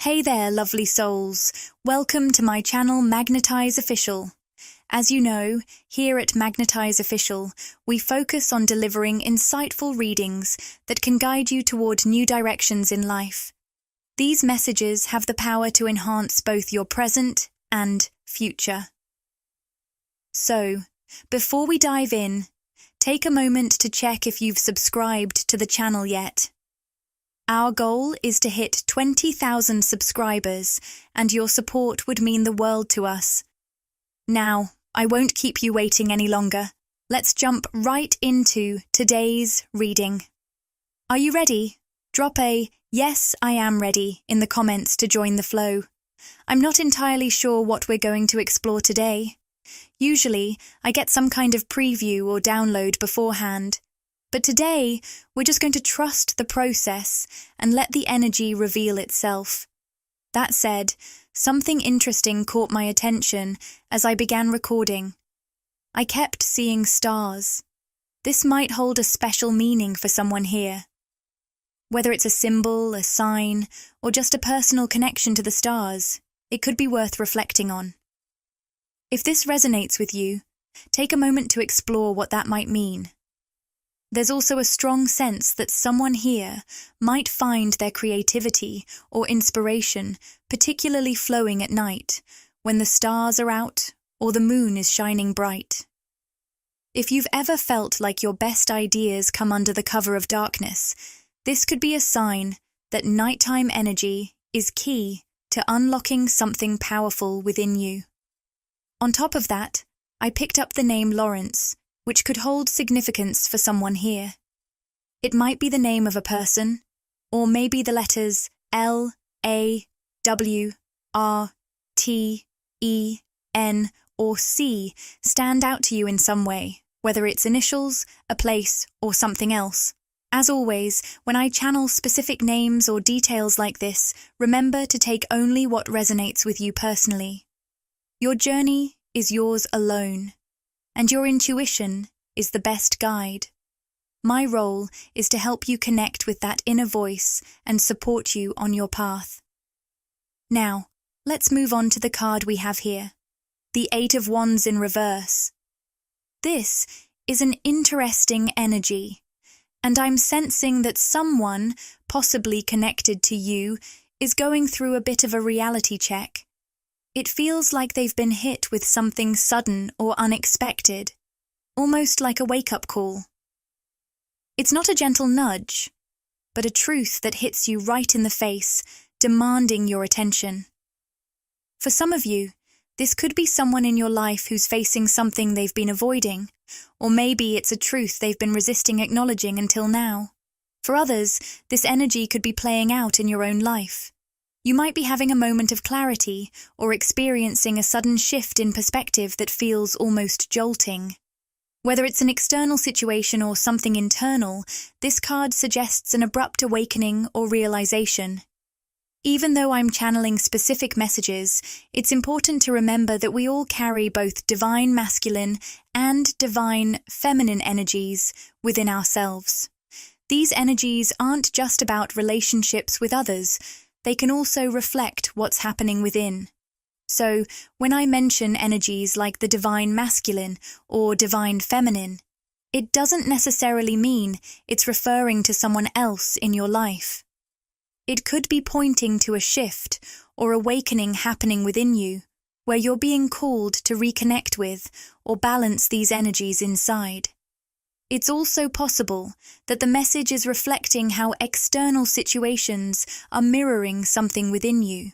Hey there, lovely souls. Welcome to my channel Magnetize Official. As you know, here at Magnetize Official, we focus on delivering insightful readings that can guide you toward new directions in life. These messages have the power to enhance both your present and future. So, before we dive in, take a moment to check if you've subscribed to the channel yet. Our goal is to hit 20,000 subscribers, and your support would mean the world to us. Now, I won't keep you waiting any longer. Let's jump right into today's reading. Are you ready? Drop a "Yes, I am ready" in the comments to join the flow. I'm not entirely sure what we're going to explore today. Usually, I get some kind of preview or download beforehand. But today, we're just going to trust the process and let the energy reveal itself. That said, something interesting caught my attention as I began recording. I kept seeing stars. This might hold a special meaning for someone here. Whether it's a symbol, a sign, or just a personal connection to the stars, it could be worth reflecting on. If this resonates with you, take a moment to explore what that might mean. There's also a strong sense that someone here might find their creativity or inspiration particularly flowing at night, when the stars are out or the moon is shining bright. If you've ever felt like your best ideas come under the cover of darkness, this could be a sign that nighttime energy is key to unlocking something powerful within you. On top of that, I picked up the name Lawrence, which could hold significance for someone here. It might be the name of a person, or maybe the letters L, A, W, R, T, E, N, or C stand out to you in some way, whether it's initials, a place, or something else. As always, when I channel specific names or details like this, remember to take only what resonates with you personally. Your journey is yours alone, and your intuition is the best guide. My role is to help you connect with that inner voice and support you on your path. Now, let's move on to the card we have here, the Eight of Wands in reverse. This is an interesting energy, and I'm sensing that someone, possibly connected to you, is going through a bit of a reality check. It feels like they've been hit with something sudden or unexpected, almost like a wake-up call. It's not a gentle nudge, but a truth that hits you right in the face, demanding your attention. For some of you, this could be someone in your life who's facing something they've been avoiding, or maybe it's a truth they've been resisting acknowledging until now. For others, this energy could be playing out in your own life. You might be having a moment of clarity or experiencing a sudden shift in perspective that feels almost jolting. Whether it's an external situation or something internal, this card suggests an abrupt awakening or realization. Even though I'm channeling specific messages, it's important to remember that we all carry both divine masculine and divine feminine energies within ourselves. These energies aren't just about relationships with others. They can also reflect what's happening within. So, when I mention energies like the divine masculine or divine feminine, it doesn't necessarily mean it's referring to someone else in your life. It could be pointing to a shift or awakening happening within you, where you're being called to reconnect with or balance these energies inside. It's also possible that the message is reflecting how external situations are mirroring something within you.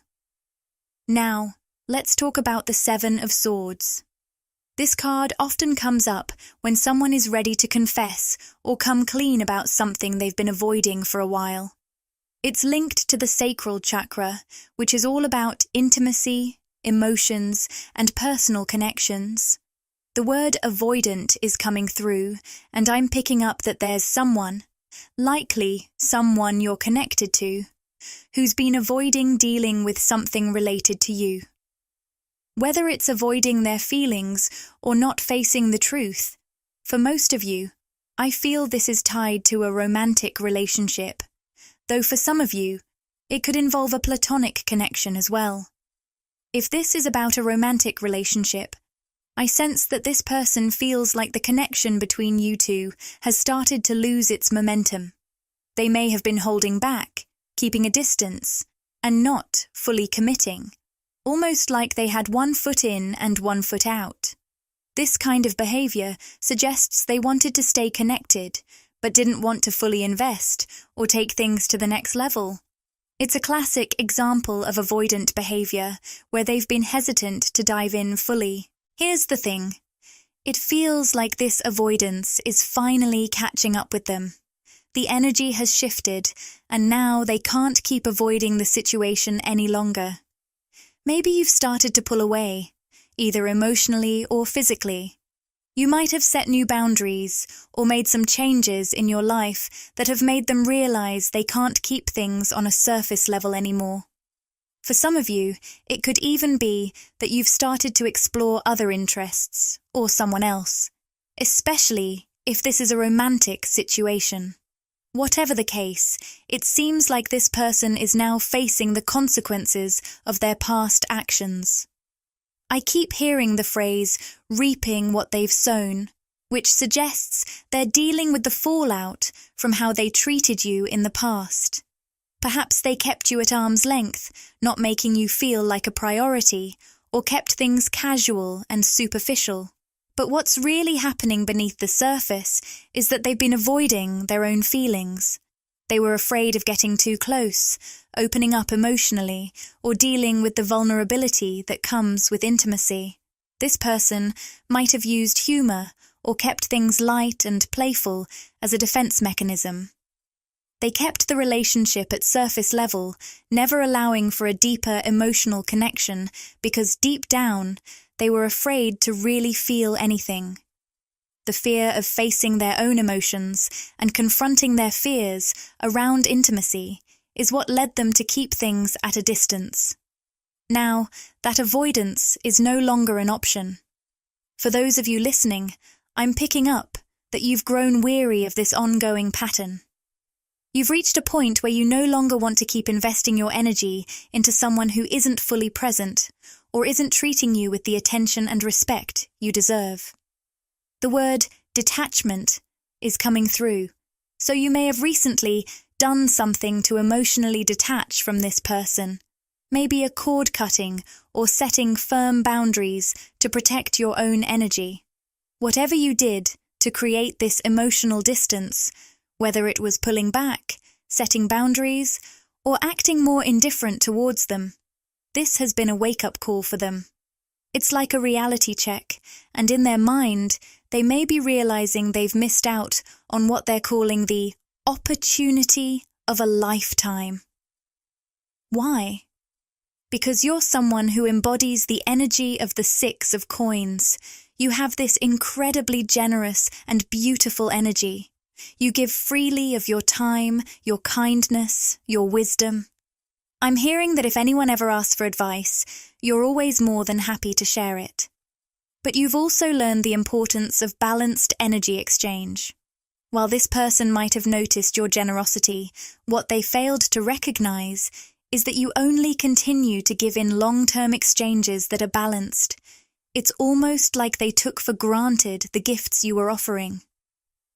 Now, let's talk about the Seven of Swords. This card often comes up when someone is ready to confess or come clean about something they've been avoiding for a while. It's linked to the sacral chakra, which is all about intimacy, emotions, and personal connections. The word avoidant is coming through, and I'm picking up that there's someone, likely someone you're connected to, who's been avoiding dealing with something related to you. Whether it's avoiding their feelings or not facing the truth, for most of you, I feel this is tied to a romantic relationship, though for some of you, It could involve a platonic connection as well. If this is about a romantic relationship, I sense that this person feels like the connection between you two has started to lose its momentum. They may have been holding back, keeping a distance, and not fully committing, almost like they had one foot in and one foot out. This kind of behavior suggests they wanted to stay connected, but didn't want to fully invest or take things to the next level. It's a classic example of avoidant behavior where they've been hesitant to dive in fully. Here's the thing. It feels like this avoidance is finally catching up with them. The energy has shifted, and now they can't keep avoiding the situation any longer. Maybe you've started to pull away, either emotionally or physically. You might have set new boundaries or made some changes in your life that have made them realize they can't keep things on a surface level anymore. For some of you, it could even be that you've started to explore other interests or someone else, especially if this is a romantic situation. Whatever the case, it seems like this person is now facing the consequences of their past actions. I keep hearing the phrase, reaping what they've sown, which suggests they're dealing with the fallout from how they treated you in the past. Perhaps they kept you at arm's length, not making you feel like a priority, or kept things casual and superficial. But what's really happening beneath the surface is that they've been avoiding their own feelings. They were afraid of getting too close, opening up emotionally, or dealing with the vulnerability that comes with intimacy. This person might have used humor or kept things light and playful as a defense mechanism. They kept the relationship at surface level, never allowing for a deeper emotional connection because deep down, they were afraid to really feel anything. The fear of facing their own emotions and confronting their fears around intimacy is what led them to keep things at a distance. Now, that avoidance is no longer an option. For those of you listening, I'm picking up that you've grown weary of this ongoing pattern. You've reached a point where you no longer want to keep investing your energy into someone who isn't fully present or isn't treating you with the attention and respect you deserve. The word detachment is coming through, so you may have recently done something to emotionally detach from this person, maybe a cord cutting or setting firm boundaries to protect your own energy. Whatever you did to create this emotional distance, whether it was pulling back, setting boundaries, or acting more indifferent towards them, this has been a wake-up call for them. It's like a reality check, and in their mind, they may be realizing they've missed out on what they're calling the opportunity of a lifetime. Why? Because you're someone who embodies the energy of the Six of Coins. You have this incredibly generous and beautiful energy. You give freely of your time, your kindness, your wisdom. I'm hearing that if anyone ever asks for advice, you're always more than happy to share it. But you've also learned the importance of balanced energy exchange. While this person might have noticed your generosity, what they failed to recognize is that you only continue to give in long-term exchanges that are balanced. It's almost like they took for granted the gifts you were offering.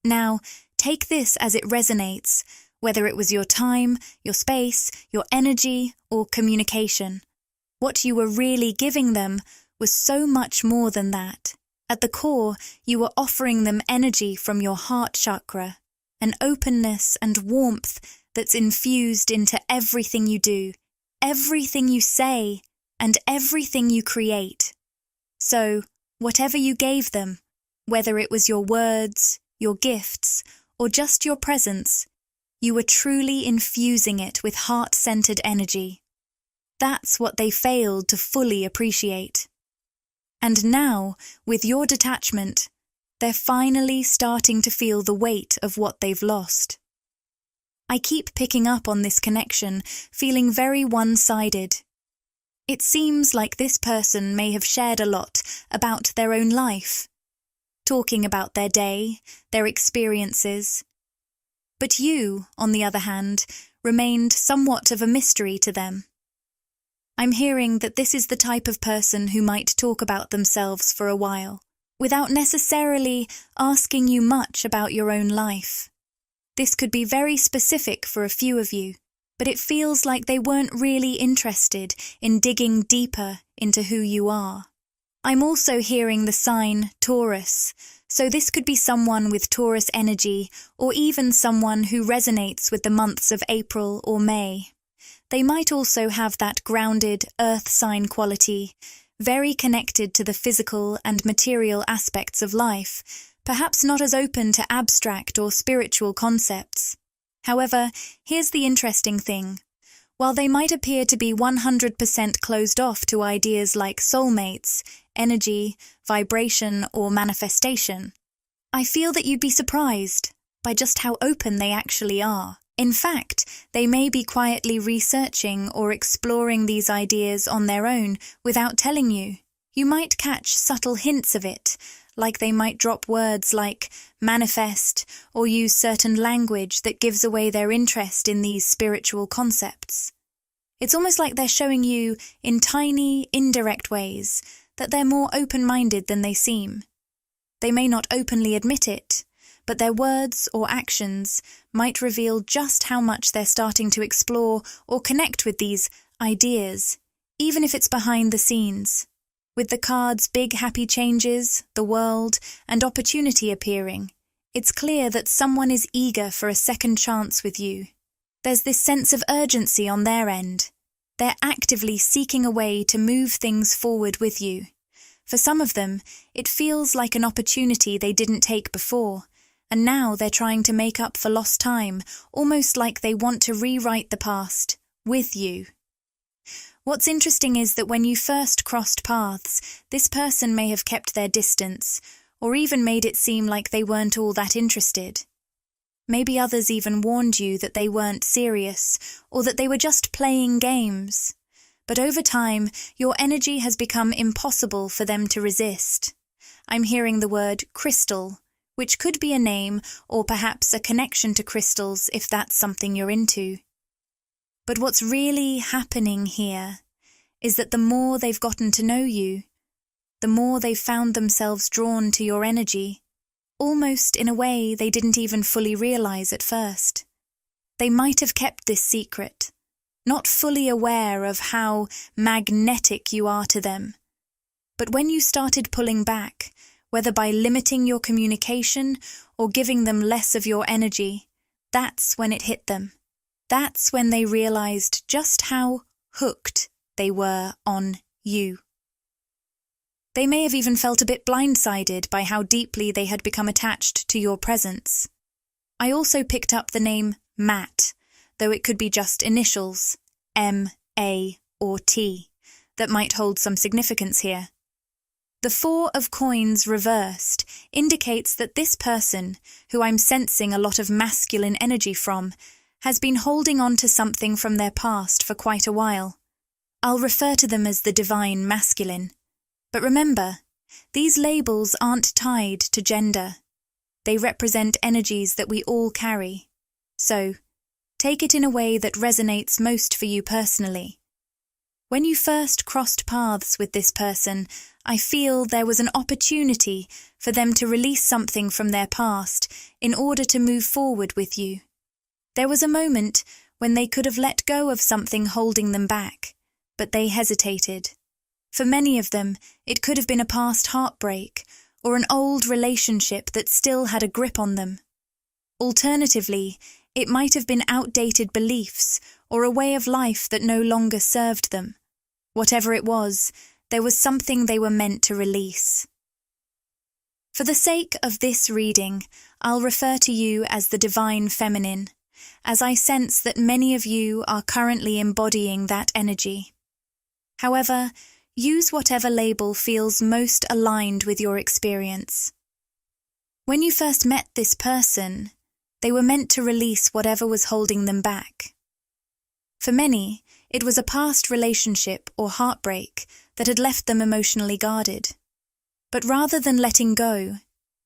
Now, take this as it resonates, whether it was your time, your space, your energy, or communication. What you were really giving them was so much more than that. At the core, you were offering them energy from your heart chakra, an openness and warmth that's infused into everything you do, everything you say, and everything you create. So, whatever you gave them, whether it was your words, your gifts, or just your presence, you were truly infusing it with heart-centered energy. That's what they failed to fully appreciate. And now, with your detachment, they're finally starting to feel the weight of what they've lost. I keep picking up on this connection, feeling very one-sided. It seems like this person may have shared a lot about their own life, talking about their day, their experiences. But you, on the other hand, remained somewhat of a mystery to them. I'm hearing that this is the type of person who might talk about themselves for a while, without necessarily asking you much about your own life. This could be very specific for a few of you, but it feels like they weren't really interested in digging deeper into who you are. I'm also hearing the sign Taurus, so this could be someone with Taurus energy or even someone who resonates with the months of April or May. They might also have that grounded earth sign quality, very connected to the physical and material aspects of life, perhaps not as open to abstract or spiritual concepts. However, here's the interesting thing. While they might appear to be 100% closed off to ideas like soulmates, energy, vibration, or manifestation, I feel that you'd be surprised by just how open they actually are. In fact, they may be quietly researching or exploring these ideas on their own without telling you. You might catch subtle hints of it, like they might drop words like manifest or use certain language that gives away their interest in these spiritual concepts. It's almost like they're showing you, in tiny, indirect ways, that they're more open-minded than they seem. They may not openly admit it, but their words or actions might reveal just how much they're starting to explore or connect with these ideas, even if it's behind the scenes. With the cards Big Happy Changes, the World, and Opportunity appearing, it's clear that someone is eager for a second chance with you. There's this sense of urgency on their end. They're actively seeking a way to move things forward with you. For some of them, it feels like an opportunity they didn't take before, and now they're trying to make up for lost time, almost like they want to rewrite the past with you. What's interesting is that when you first crossed paths, this person may have kept their distance, or even made it seem like they weren't all that interested. Maybe others even warned you that they weren't serious, or that they were just playing games. But over time, your energy has become impossible for them to resist. I'm hearing the word crystal, which could be a name or perhaps a connection to crystals if that's something you're into. But what's really happening here is that the more they've gotten to know you, the more they've found themselves drawn to your energy, almost in a way they didn't even fully realize at first. They might have kept this secret, not fully aware of how magnetic you are to them. But when you started pulling back, whether by limiting your communication or giving them less of your energy, that's when it hit them. That's when they realized just how hooked they were on you. They may have even felt a bit blindsided by how deeply they had become attached to your presence. I also picked up the name Matt, though it could be just initials, M, A, or T, that might hold some significance here. The Four of Coins reversed indicates that this person, who I'm sensing a lot of masculine energy from, has been holding on to something from their past for quite a while. I'll refer to them as the divine masculine. But remember, these labels aren't tied to gender. They represent energies that we all carry. So, take it in a way that resonates most for you personally. When you first crossed paths with this person, I feel there was an opportunity for them to release something from their past in order to move forward with you. There was a moment when they could have let go of something holding them back, but they hesitated. For many of them, it could have been a past heartbreak or an old relationship that still had a grip on them. Alternatively, it might have been outdated beliefs or a way of life that no longer served them. Whatever it was, there was something they were meant to release. For the sake of this reading, I'll refer to you as the Divine Feminine, as I sense that many of you are currently embodying that energy. However, use whatever label feels most aligned with your experience. When you first met this person, they were meant to release whatever was holding them back. For many, it was a past relationship or heartbreak that had left them emotionally guarded. But rather than letting go,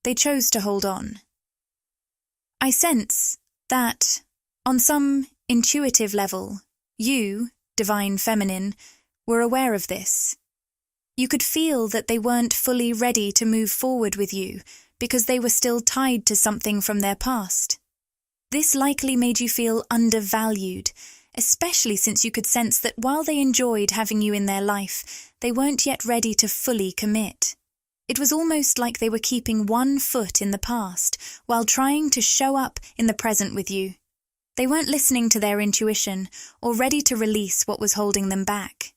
they chose to hold on. I sense that, on some intuitive level, you, divine feminine, were aware of this. You could feel that they weren't fully ready to move forward with you because they were still tied to something from their past. This likely made you feel undervalued, especially since you could sense that while they enjoyed having you in their life, they weren't yet ready to fully commit. It was almost like they were keeping one foot in the past while trying to show up in the present with you. They weren't listening to their intuition or ready to release what was holding them back.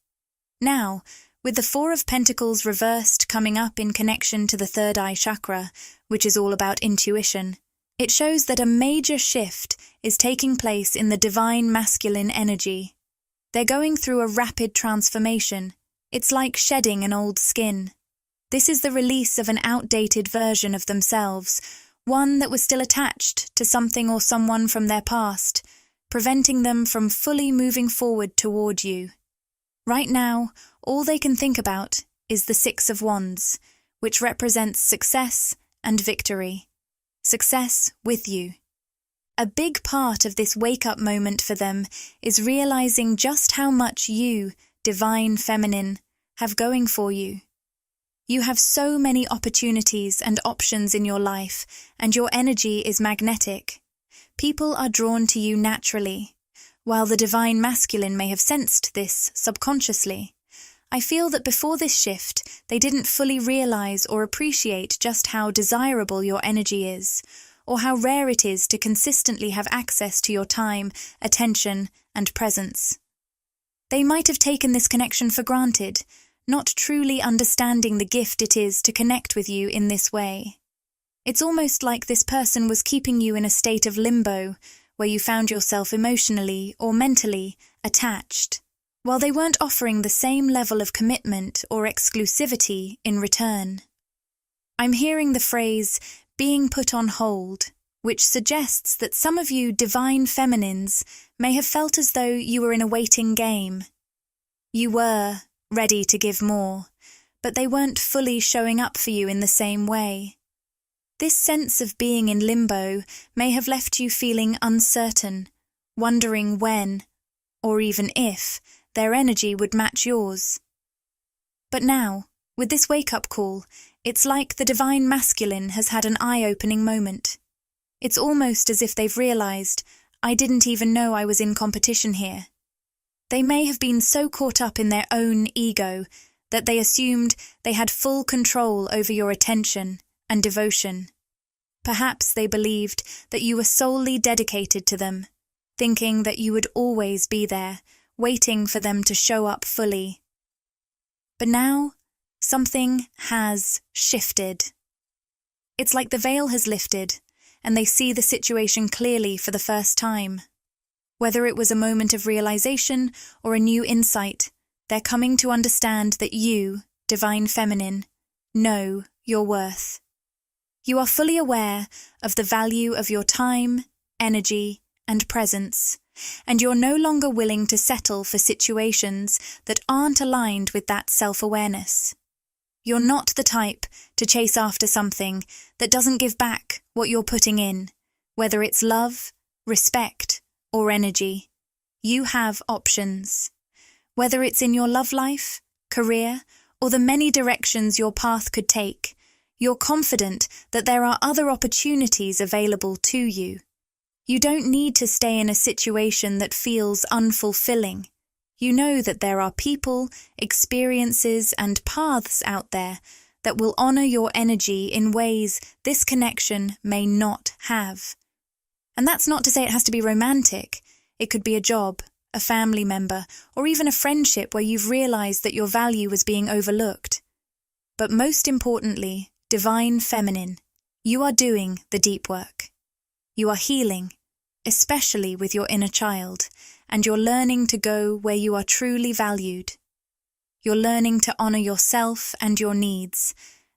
Now, with the Four of Pentacles reversed coming up in connection to the third eye chakra, which is all about intuition, it shows that a major shift is taking place in the divine masculine energy. They're going through a rapid transformation. It's like shedding an old skin. This is the release of an outdated version of themselves, one that was still attached to something or someone from their past, preventing them from fully moving forward toward you. Right now, all they can think about is the Six of Wands, which represents success and victory. Success with you. A big part of this wake-up moment for them is realizing just how much you, divine feminine, have going for you. You have so many opportunities and options in your life, and your energy is magnetic. People are drawn to you naturally. While the divine masculine may have sensed this subconsciously, I feel that before this shift, they didn't fully realize or appreciate just how desirable your energy is, or how rare it is to consistently have access to your time, attention, and presence. They might have taken this connection for granted, not truly understanding the gift it is to connect with you in this way. It's almost like this person was keeping you in a state of limbo, where you found yourself emotionally or mentally attached, while they weren't offering the same level of commitment or exclusivity in return. I'm hearing the phrase, being put on hold, which suggests that some of you divine feminines may have felt as though you were in a waiting game. You were ready to give more, but they weren't fully showing up for you in the same way. This sense of being in limbo may have left you feeling uncertain, wondering when, or even if, their energy would match yours. But now, with this wake-up call, it's like the divine masculine has had an eye-opening moment. It's almost as if they've realized, I didn't even know I was in competition here. They may have been so caught up in their own ego that they assumed they had full control over your attention and devotion. Perhaps they believed that you were solely dedicated to them, thinking that you would always be there, waiting for them to show up fully. But now, something has shifted. It's like the veil has lifted, and they see the situation clearly for the first time. Whether it was a moment of realization or a new insight, they're coming to understand that you, divine feminine, know your worth. You are fully aware of the value of your time, energy, and presence, and you're no longer willing to settle for situations that aren't aligned with that self-awareness. You're not the type to chase after something that doesn't give back what you're putting in, whether it's love, respect, or energy. You have options. Whether it's in your love life, career, or the many directions your path could take, you're confident that there are other opportunities available to you. You don't need to stay in a situation that feels unfulfilling. You know that there are people, experiences, and paths out there that will honor your energy in ways this connection may not have. And that's not to say it has to be romantic. It could be a job, a family member, or even a friendship where you've realized that your value was being overlooked. But most importantly, divine feminine, you are doing the deep work. You are healing, especially with your inner child, and you're learning to go where you are truly valued. You're learning to honor yourself and your needs,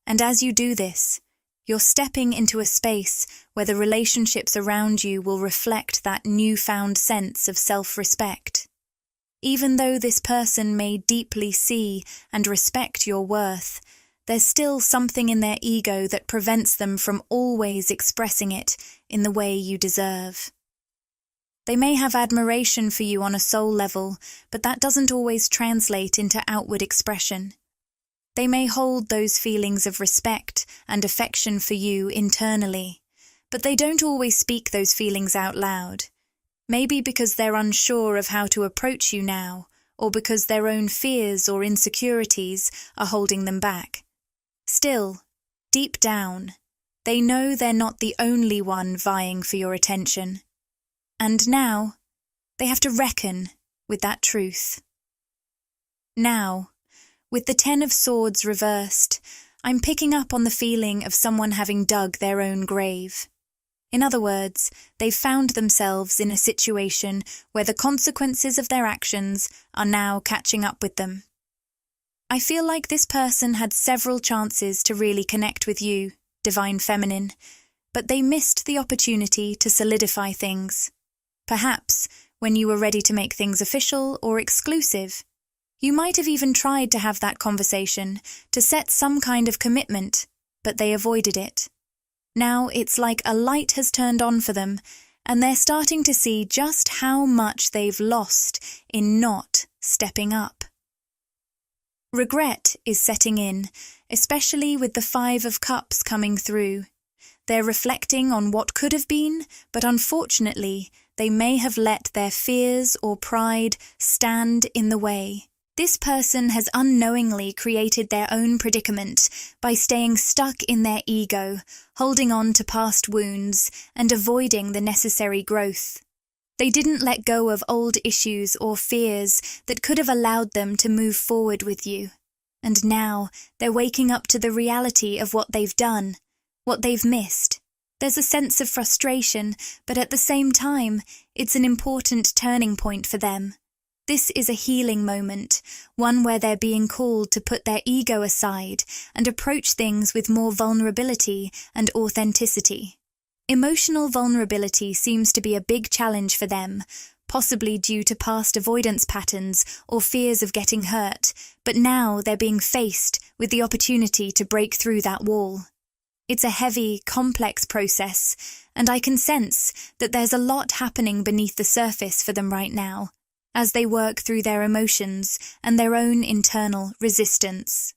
and as you do this, you're stepping into a space where the relationships around you will reflect that newfound sense of self-respect. Even though this person may deeply see and respect your worth, there's still something in their ego that prevents them from always expressing it in the way you deserve. They may have admiration for you on a soul level, but that doesn't always translate into outward expression. They may hold those feelings of respect and affection for you internally, but they don't always speak those feelings out loud. Maybe because they're unsure of how to approach you now, or because their own fears or insecurities are holding them back. Still, deep down, they know they're not the only one vying for your attention. And now, they have to reckon with that truth. Now, with the 10 of Swords reversed, I'm picking up on the feeling of someone having dug their own grave. In other words, they've found themselves in a situation where the consequences of their actions are now catching up with them. I feel like this person had several chances to really connect with you, Divine Feminine, but they missed the opportunity to solidify things. Perhaps when you were ready to make things official or exclusive. You might have even tried to have that conversation, to set some kind of commitment, but they avoided it. Now it's like a light has turned on for them, and they're starting to see just how much they've lost in not stepping up. Regret is setting in, especially with the 5 of Cups coming through. They're reflecting on what could have been, but unfortunately, they may have let their fears or pride stand in the way. This person has unknowingly created their own predicament by staying stuck in their ego, holding on to past wounds, and avoiding the necessary growth. They didn't let go of old issues or fears that could have allowed them to move forward with you. And now they're waking up to the reality of what they've done, what they've missed. There's a sense of frustration, but at the same time, it's an important turning point for them. This is a healing moment, one where they're being called to put their ego aside and approach things with more vulnerability and authenticity. Emotional vulnerability seems to be a big challenge for them, possibly due to past avoidance patterns or fears of getting hurt, but now they're being faced with the opportunity to break through that wall. It's a heavy, complex process, and I can sense that there's a lot happening beneath the surface for them right now, as they work through their emotions and their own internal resistance.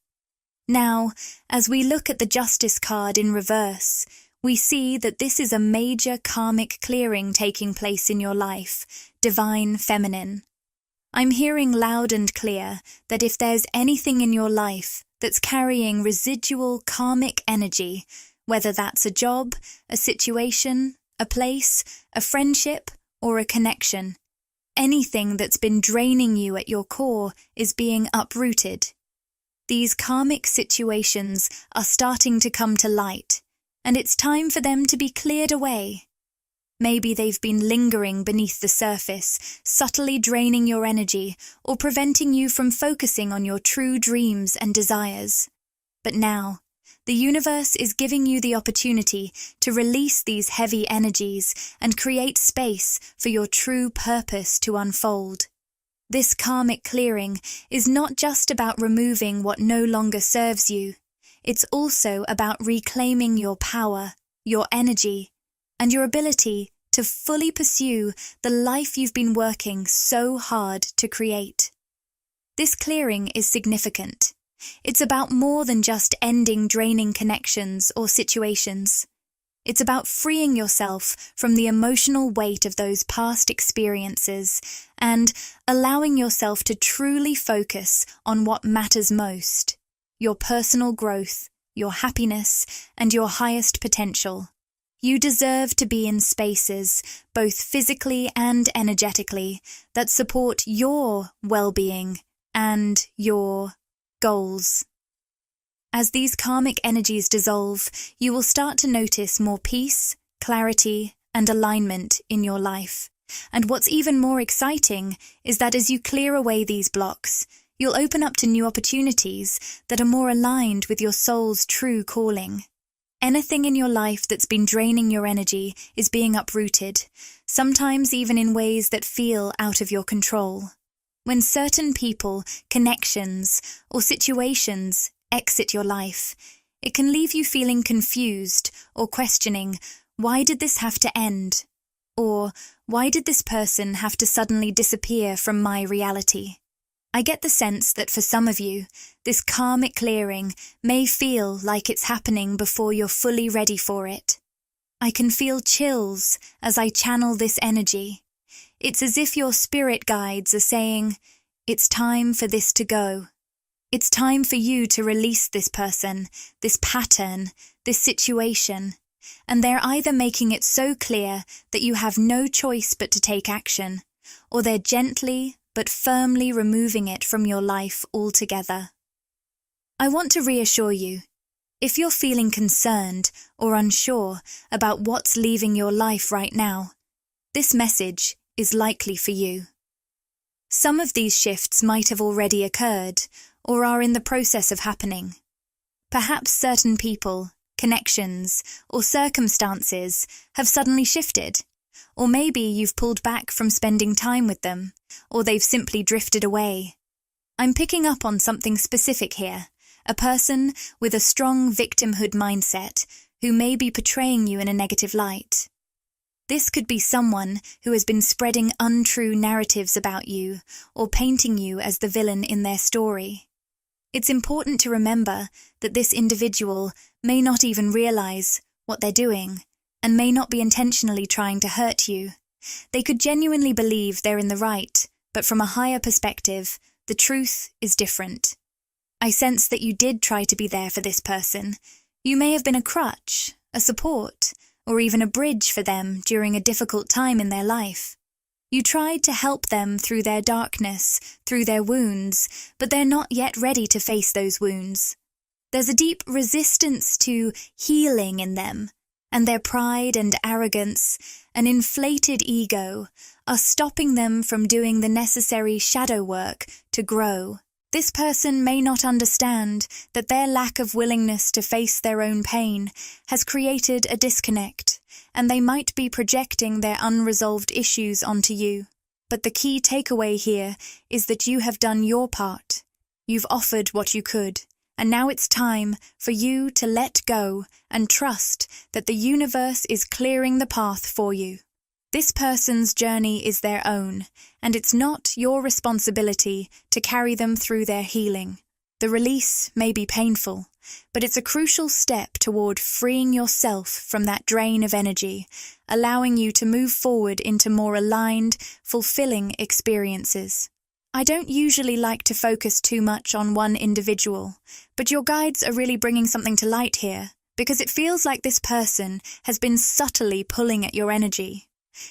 Now, as we look at the Justice card in reverse, we see that this is a major karmic clearing taking place in your life, Divine Feminine. I'm hearing loud and clear that if there's anything in your life that's carrying residual karmic energy, whether that's a job, a situation, a place, a friendship, or a connection, anything that's been draining you at your core is being uprooted. These karmic situations are starting to come to light, and it's time for them to be cleared away. Maybe they've been lingering beneath the surface, subtly draining your energy or preventing you from focusing on your true dreams and desires. But now, the universe is giving you the opportunity to release these heavy energies and create space for your true purpose to unfold. This karmic clearing is not just about removing what no longer serves you. It's also about reclaiming your power, your energy, and your ability to fully pursue the life you've been working so hard to create. This clearing is significant. It's about more than just ending draining connections or situations. It's about freeing yourself from the emotional weight of those past experiences and allowing yourself to truly focus on what matters most: your personal growth, your happiness, and your highest potential. You deserve to be in spaces, both physically and energetically, that support your well-being and your goals. As these karmic energies dissolve, you will start to notice more peace, clarity, and alignment in your life. And what's even more exciting is that as you clear away these blocks, you'll open up to new opportunities that are more aligned with your soul's true calling. Anything in your life that's been draining your energy is being uprooted, sometimes even in ways that feel out of your control. When certain people, connections, or situations exit your life, it can leave you feeling confused or questioning, why did this have to end? Or, why did this person have to suddenly disappear from my reality? I get the sense that for some of you, this karmic clearing may feel like it's happening before you're fully ready for it. I can feel chills as I channel this energy. It's as if your spirit guides are saying, it's time for this to go. It's time for you to release this person, this pattern, this situation. And they're either making it so clear that you have no choice but to take action, or they're gently but firmly removing it from your life altogether. I want to reassure you, if you're feeling concerned or unsure about what's leaving your life right now, this message is likely for you. Some of these shifts might have already occurred or are in the process of happening. Perhaps certain people, connections, or circumstances have suddenly shifted, or maybe you've pulled back from spending time with them, or they've simply drifted away. I'm picking up on something specific here, a person with a strong victimhood mindset who may be portraying you in a negative light. This could be someone who has been spreading untrue narratives about you or painting you as the villain in their story. It's important to remember that this individual may not even realize what they're doing and may not be intentionally trying to hurt you. They could genuinely believe they're in the right, but from a higher perspective, the truth is different. I sense that you did try to be there for this person. You may have been a crutch, a support, or even a bridge for them during a difficult time in their life. You tried to help them through their darkness, through their wounds, but they're not yet ready to face those wounds. There's a deep resistance to healing in them, and their pride and arrogance, an inflated ego, are stopping them from doing the necessary shadow work to grow. This person may not understand that their lack of willingness to face their own pain has created a disconnect, and they might be projecting their unresolved issues onto you. But the key takeaway here is that you have done your part. You've offered what you could, and now it's time for you to let go and trust that the universe is clearing the path for you. This person's journey is their own, and it's not your responsibility to carry them through their healing. The release may be painful, but it's a crucial step toward freeing yourself from that drain of energy, allowing you to move forward into more aligned, fulfilling experiences. I don't usually like to focus too much on one individual, but your guides are really bringing something to light here, because it feels like this person has been subtly pulling at your energy.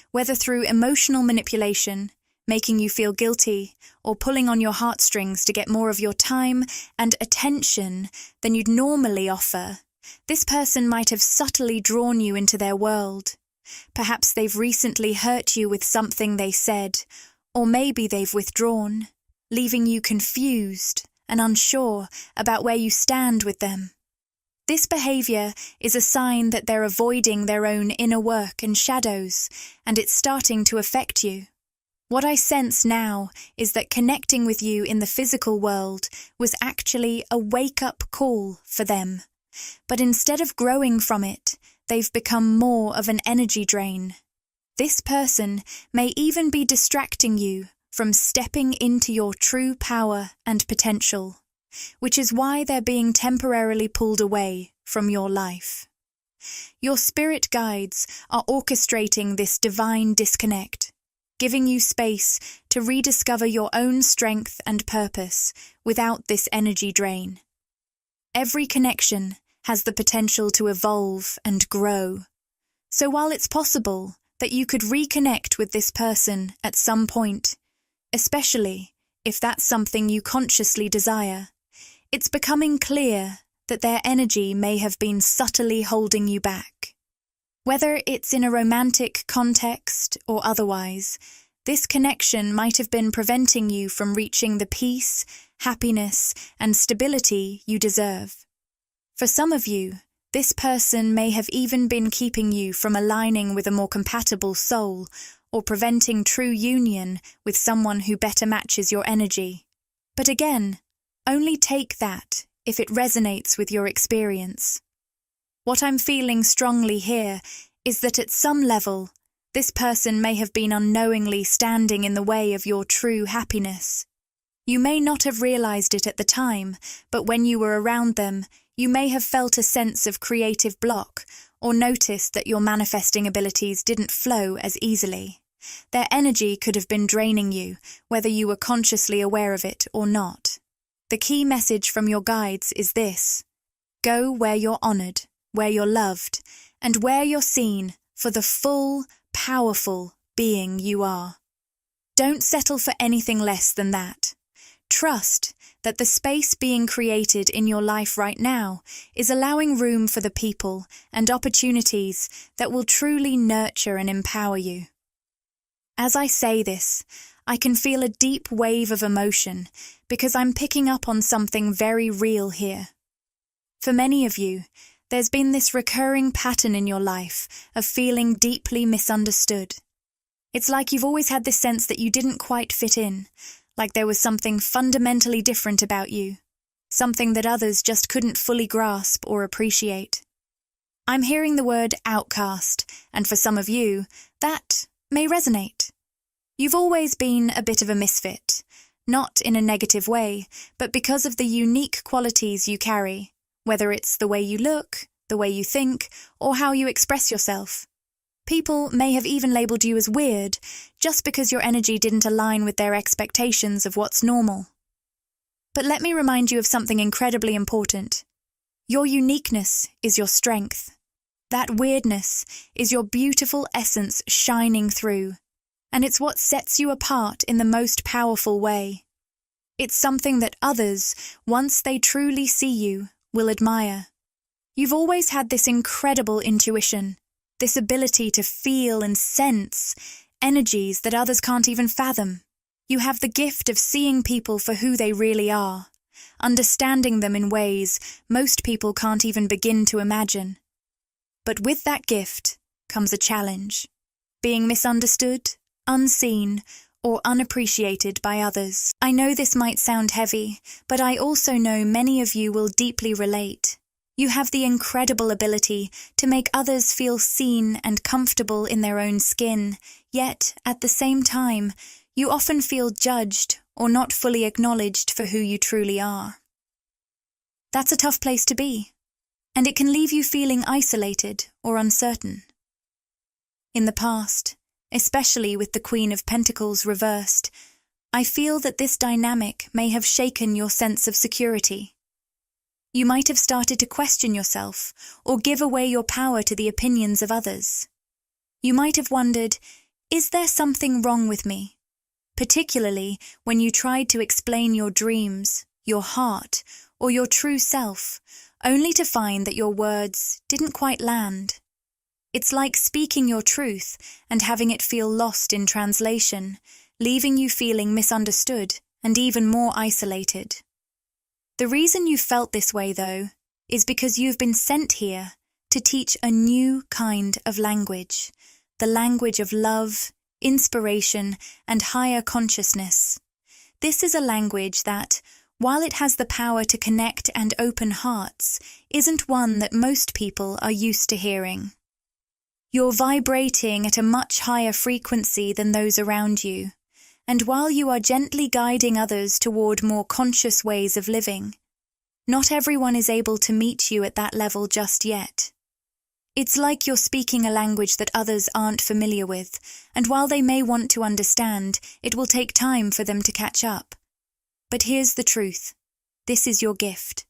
Whether through emotional manipulation, making you feel guilty, or pulling on your heartstrings to get more of your time and attention than you'd normally offer, this person might have subtly drawn you into their world. Perhaps they've recently hurt you with something they said, or maybe they've withdrawn, leaving you confused and unsure about where you stand with them. This behavior is a sign that they're avoiding their own inner work and shadows, and it's starting to affect you. What I sense now is that connecting with you in the physical world was actually a wake-up call for them. But instead of growing from it, they've become more of an energy drain. This person may even be distracting you from stepping into your true power and potential, which is why they're being temporarily pulled away from your life. Your spirit guides are orchestrating this divine disconnect, giving you space to rediscover your own strength and purpose without this energy drain. Every connection has the potential to evolve and grow. So while it's possible that you could reconnect with this person at some point, especially if that's something you consciously desire, it's becoming clear that their energy may have been subtly holding you back. Whether it's in a romantic context or otherwise, this connection might have been preventing you from reaching the peace, happiness, and stability you deserve. For some of you, this person may have even been keeping you from aligning with a more compatible soul or preventing true union with someone who better matches your energy. But again, only take that if it resonates with your experience. What I'm feeling strongly here is that at some level, This person may have been unknowingly standing in the way of your true happiness. You may not have realized it at the time, but when you were around them, you may have felt a sense of creative block or noticed that your manifesting abilities didn't flow as easily. Their energy could have been draining you, whether you were consciously aware of it or not. The key message from your guides is this: go where you're honored, where you're loved, and where you're seen for the full, powerful being you are. Don't settle for anything less than that. Trust that the space being created in your life right now is allowing room for the people and opportunities that will truly nurture and empower you. As I say this, I can feel a deep wave of emotion because I'm picking up on something very real here. For many of you, there's been this recurring pattern in your life of feeling deeply misunderstood. It's like you've always had this sense that you didn't quite fit in, like there was something fundamentally different about you, something that others just couldn't fully grasp or appreciate. I'm hearing the word outcast, and for some of you, that may resonate. You've always been a bit of a misfit, not in a negative way, but because of the unique qualities you carry, whether it's the way you look, the way you think, or how you express yourself. People may have even labelled you as weird, just because your energy didn't align with their expectations of what's normal. But let me remind you of something incredibly important. Your uniqueness is your strength. That weirdness is your beautiful essence shining through, and it's what sets you apart in the most powerful way. It's something that others, once they truly see you, will admire. You've always had this incredible intuition, this ability to feel and sense energies that others can't even fathom. You have the gift of seeing people for who they really are, understanding them in ways most people can't even begin to imagine. But with that gift comes a challenge: being misunderstood, unseen, or unappreciated by others. I know this might sound heavy, but I also know many of you will deeply relate. You have the incredible ability to make others feel seen and comfortable in their own skin, yet, at the same time, you often feel judged or not fully acknowledged for who you truly are. That's a tough place to be, and it can leave you feeling isolated or uncertain. In the past, especially with the Queen of Pentacles reversed, I feel that this dynamic may have shaken your sense of security. You might have started to question yourself or give away your power to the opinions of others. You might have wondered, is there something wrong with me? Particularly when you tried to explain your dreams, your heart, or your true self, only to find that your words didn't quite land. It's like speaking your truth and having it feel lost in translation, leaving you feeling misunderstood and even more isolated. The reason you felt this way, though, is because you've been sent here to teach a new kind of language, the language of love, inspiration, and higher consciousness. This is a language that, while it has the power to connect and open hearts, isn't one that most people are used to hearing. You're vibrating at a much higher frequency than those around you, and while you are gently guiding others toward more conscious ways of living, not everyone is able to meet you at that level just yet. It's like you're speaking a language that others aren't familiar with, and while they may want to understand, it will take time for them to catch up. But here's the truth. This is your gift.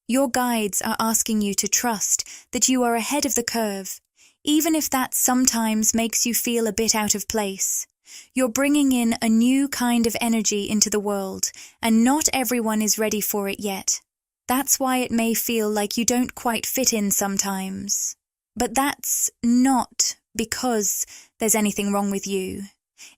Your guides are asking you to trust that you are ahead of the curve, even if that sometimes makes you feel a bit out of place. You're bringing in a new kind of energy into the world, and not everyone is ready for it yet. That's why it may feel like you don't quite fit in sometimes. But that's not because there's anything wrong with you.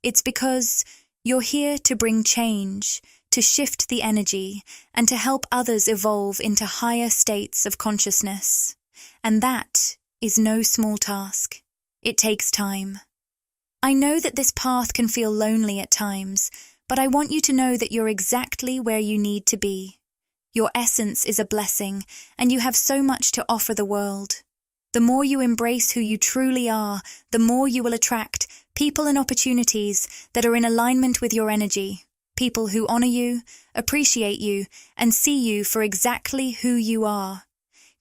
It's because you're here to bring change, to shift the energy, and to help others evolve into higher states of consciousness. And that is no small task. It takes time. I know that this path can feel lonely at times, but I want you to know that you're exactly where you need to be. Your essence is a blessing, and you have so much to offer the world. The more you embrace who you truly are, the more you will attract people and opportunities that are in alignment with your energy, people who honor you, appreciate you, and see you for exactly who you are.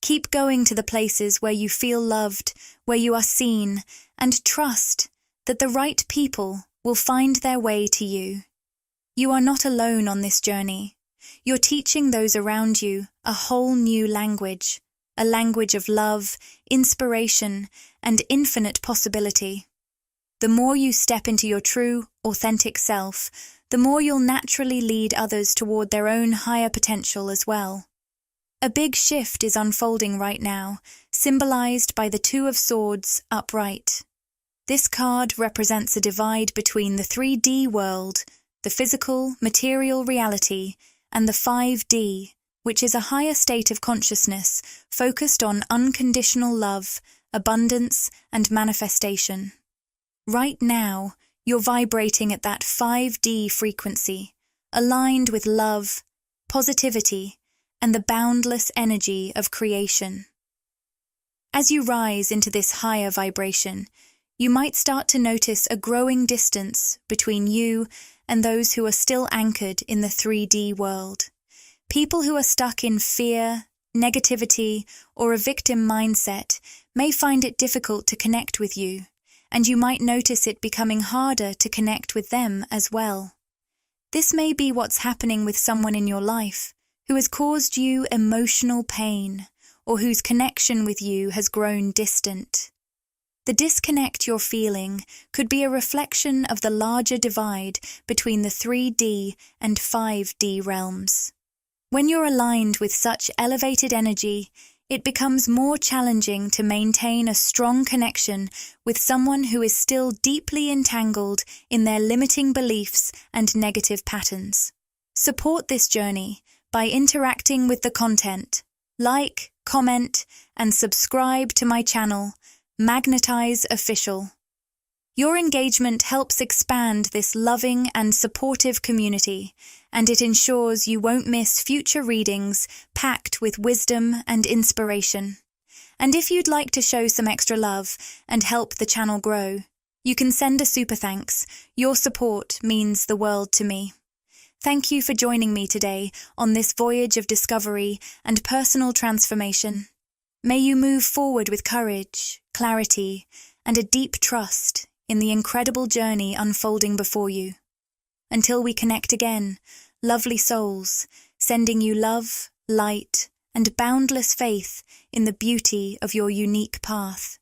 Keep going to the places where you feel loved, where you are seen, and trust that the right people will find their way to you. You are not alone on this journey. You're teaching those around you a whole new language, a language of love, inspiration, and infinite possibility. The more you step into your true, authentic self, the more you'll naturally lead others toward their own higher potential as well. A big shift is unfolding right now, symbolized by the Two of Swords upright. This card represents a divide between the 3D world, the physical, material reality, and the 5D, which is a higher state of consciousness focused on unconditional love, abundance, and manifestation. Right now, you're vibrating at that 5D frequency, aligned with love, positivity, and the boundless energy of creation. As you rise into this higher vibration, you might start to notice a growing distance between you and those who are still anchored in the 3D world. People who are stuck in fear, negativity, or a victim mindset may find it difficult to connect with you, and you might notice it becoming harder to connect with them as well. This may be what's happening with someone in your life who has caused you emotional pain, or whose connection with you has grown distant. The disconnect you're feeling could be a reflection of the larger divide between the 3D and 5D realms. When you're aligned with such elevated energy, it becomes more challenging to maintain a strong connection with someone who is still deeply entangled in their limiting beliefs and negative patterns. Support this journey by interacting with the content. Like, comment, and subscribe to my channel, Magnetize Official. Your engagement helps expand this loving and supportive community, and it ensures you won't miss future readings packed with wisdom and inspiration. And if you'd like to show some extra love and help the channel grow, you can send a super thanks. Your support means the world to me. Thank you for joining me today on this voyage of discovery and personal transformation. May you move forward with courage, clarity, and a deep trust in the incredible journey unfolding before you. Until we connect again, lovely souls, sending you love, light, and boundless faith in the beauty of your unique path.